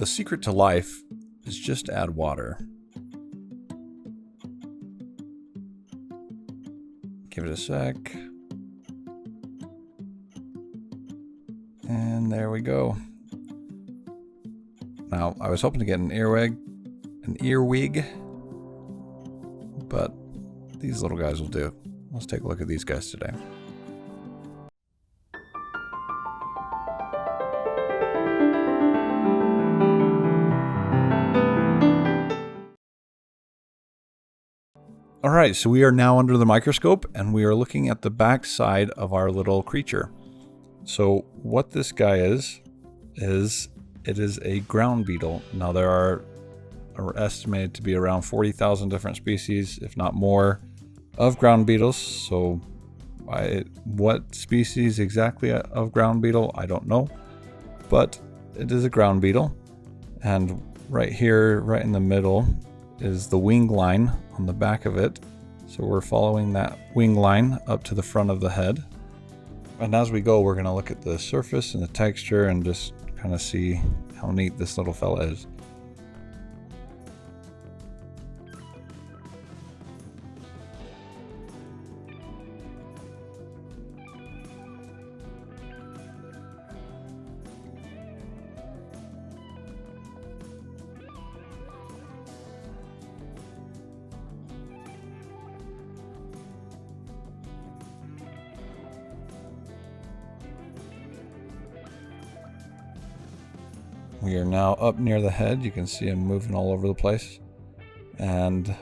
The secret to life is just add water. Give it a sec. And there we go. Now, I was hoping to get an earwig, but these little guys will do. Let's take a look at these guys today. Alright, so we are now under the microscope and we are looking at the back side of our little creature. So what this guy is it is a ground beetle. Now there are estimated to be around 40,000 different species, if not more, of ground beetles. So what species exactly of ground beetle, I don't know, but it is a ground beetle. And right here, right in the middle, is the wing line on the back of it. So we're following that wing line up to the front of the head. And as we go, we're going to look at the surface and the texture and just kind of see how neat this little fella is. We are now up near the head. You can see him moving all over the place. And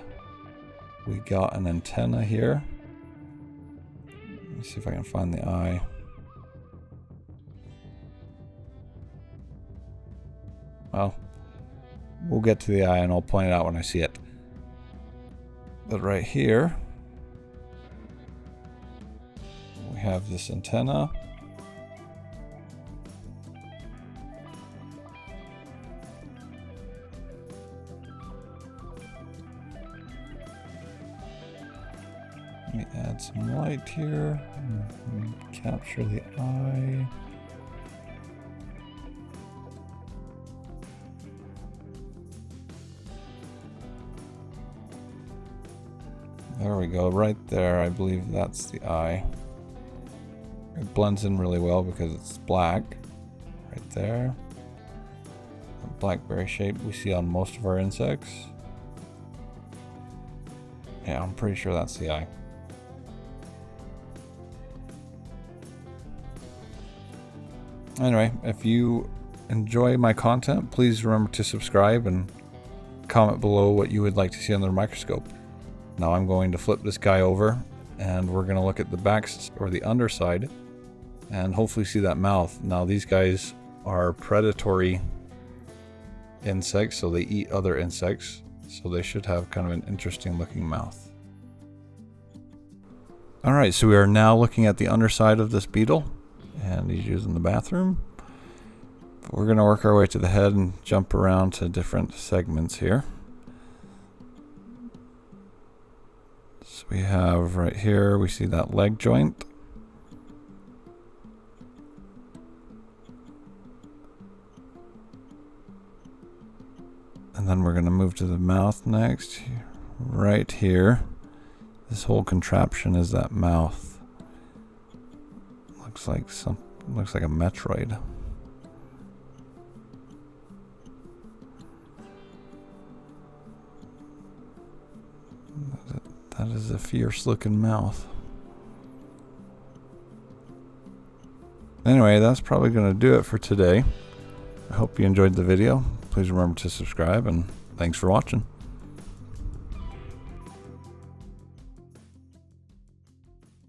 we got an antenna here. Let me see if I can find the eye. Well, we'll get to the eye and I'll point it out when I see it. But right here, we have this antenna. Let me add some light here and capture the eye. There we go, right there. I believe that's the eye. It blends in really well because it's black. Right there. A blackberry shape we see on most of our insects. Yeah, I'm pretty sure that's the eye. Anyway, if you enjoy my content, please remember to subscribe and comment below what you would like to see under the microscope. Now I'm going to flip this guy over and we're going to look at the back or the underside and hopefully see that mouth. Now these guys are predatory insects, so they eat other insects, so they should have kind of an interesting looking mouth. Alright, so we are now looking at the underside of this beetle. And he's using the bathroom. But we're going to work our way to the head and jump around to different segments here. So we have right here, we see that leg joint. And then we're going to move to the mouth next. Right here. This whole contraption is that mouth. Looks like a Metroid. That is a fierce looking mouth. Anyway, that's probably going to do it for today. I hope you enjoyed the video. Please remember to subscribe and thanks for watching.